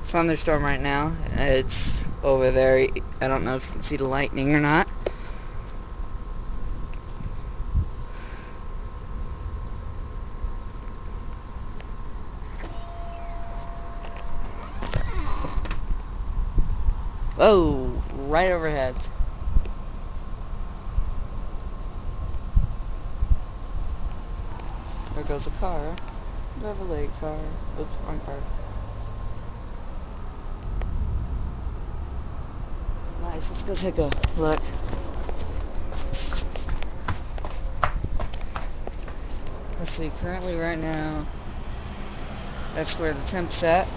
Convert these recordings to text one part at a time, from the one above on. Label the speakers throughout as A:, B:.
A: Thunderstorm right now. It's over there. I don't know if you can see the lightning or not. Whoa, right overhead. There goes a car. Chevrolet car. Oops, wrong car. Nice, let's go take a look. Let's see, currently right now, that's where the temp's at.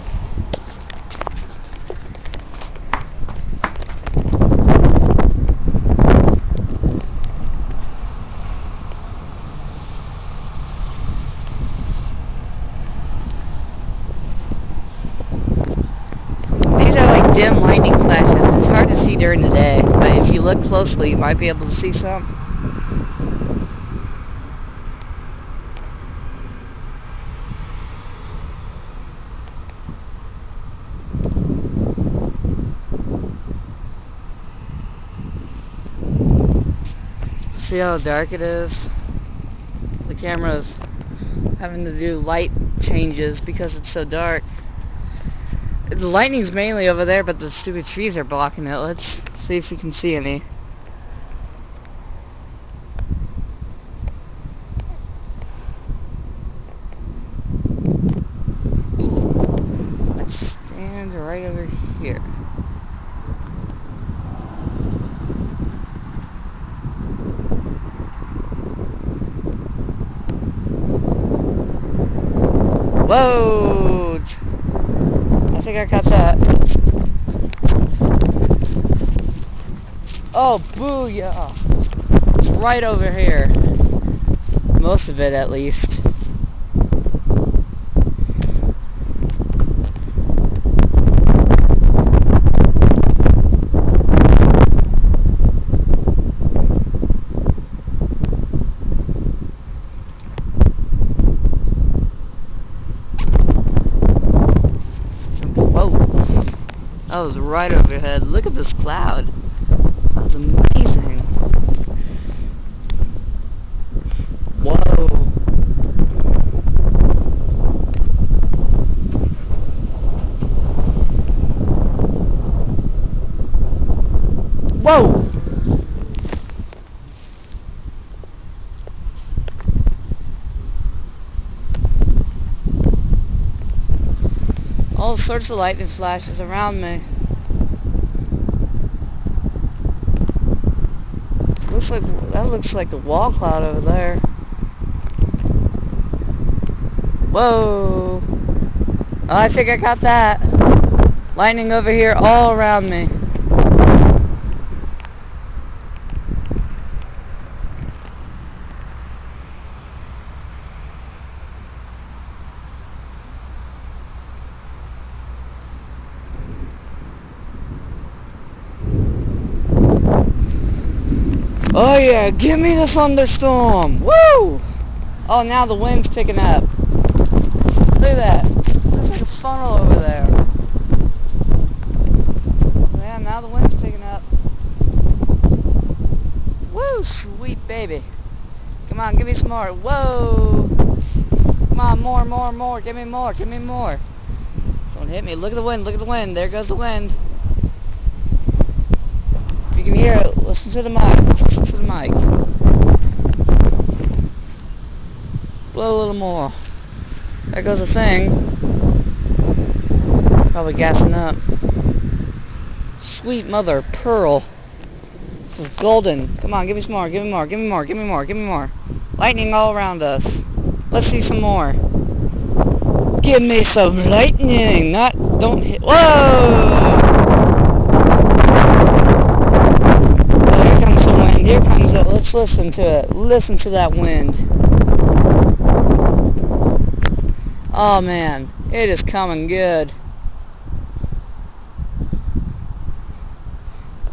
A: Dim lightning flashes. It's hard to see during the day, but if you look closely, you might be able to see some. See how dark it is? The camera's having to do light changes because it's so dark. The lightning's mainly over there, but the stupid trees are blocking it. Let's see if we can see any. Let's stand right over here. Whoa! I think I caught that. Oh, booyah! It's right over here. Most of it, at least. That was right overhead. Look at this cloud. That's amazing. Whoa. Whoa! All sorts of lightning flashes around me. That looks like the wall cloud over there. Whoa! Oh, I think I got that. Lightning over here all around me. Oh yeah, give me the thunderstorm! Woo! Oh, now the wind's picking up. Look at that. There's like a funnel over there. Yeah, now the wind's picking up. Woo, sweet baby. Come on, give me some more. Whoa! Come on, more. Give me more. Don't hit me. Look at the wind. There goes the wind. You can hear it. Listen to the mic. Blow a little more. There goes the thing. Probably gassing up. Sweet mother of pearl. This is golden. Come on, give me some more. Give me more. Lightning all around us. Let's see some more. Give me some lightning. Don't hit. Whoa! Here comes it. Let's listen to it. Listen to that wind. Oh man, it is coming good.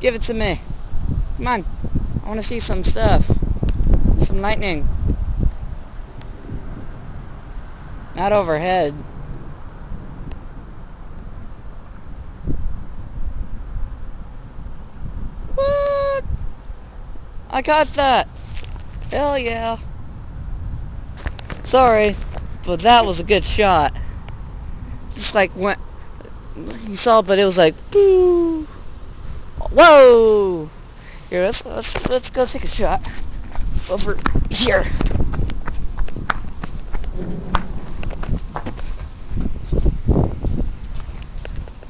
A: Give it to me. Come on. I want to see some stuff. Some lightning. Not overhead. What? I caught that. Hell yeah. Sorry, but that was a good shot. Just like when you saw, but it was like, boo. Whoa. Here, let's go take a shot over here.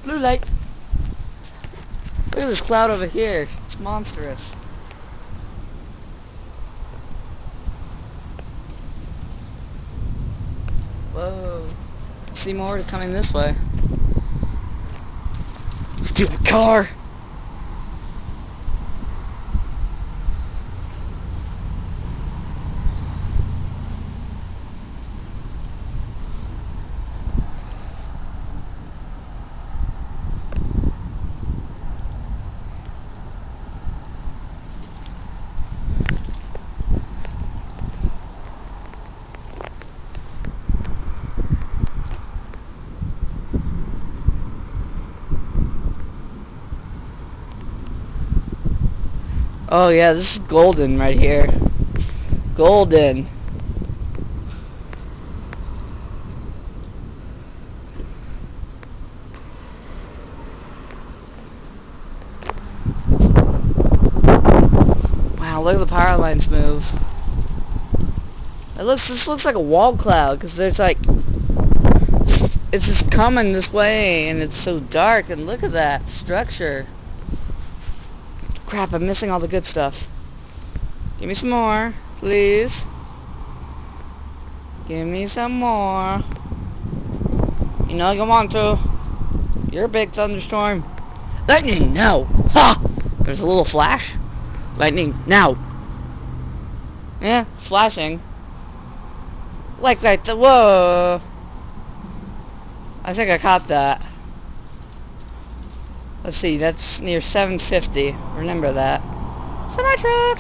A: Blue light. Look at this cloud over here. It's monstrous. Whoa. See more coming this way. Stupid car. Oh yeah, this is golden right here. Golden. Wow, look at the power lines move. This looks like a wall cloud because there's like it's just coming this way and it's so dark, and look at that structure. Crap, I'm missing all the good stuff. Give me some more, please. Give me some more. You know you want to. You're a big thunderstorm. Lightning, now! Ha! There's a little flash. Lightning, now! Yeah, flashing. Like that, whoa! I think I caught that. Let's see, that's near 750. Remember that. Semi truck!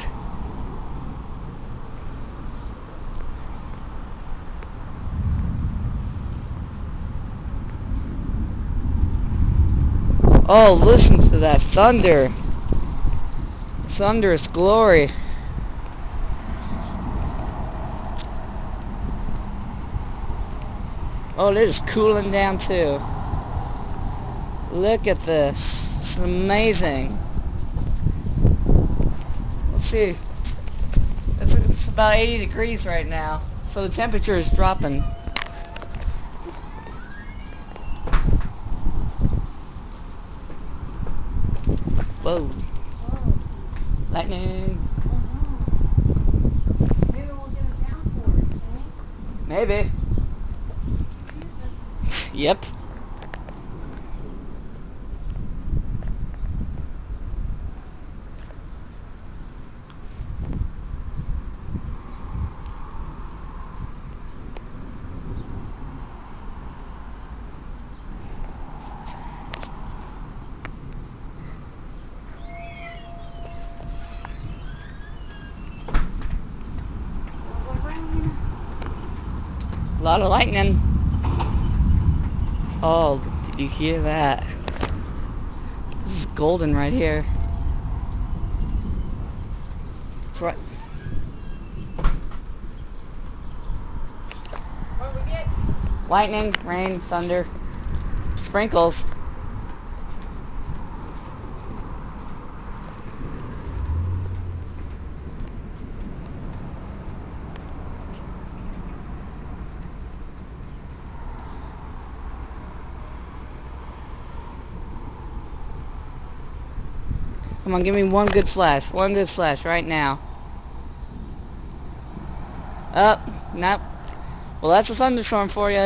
A: Oh, listen to that thunder. Thunderous glory. Oh, it is cooling down too. Look at this. It's amazing. Let's see. It's about 80 degrees right now. So the temperature is dropping. Whoa.
B: Whoa.
A: Lightning.
B: Maybe we'll get a downpour, okay?
A: Maybe. Yep. A lot of lightning. Oh, did you hear that? This is golden right here. It's right.
B: What we get?
A: Lightning, rain, thunder, sprinkles. Come on, give me one good flash. One good flash right now. Up, nope. Well, that's a thunderstorm for you.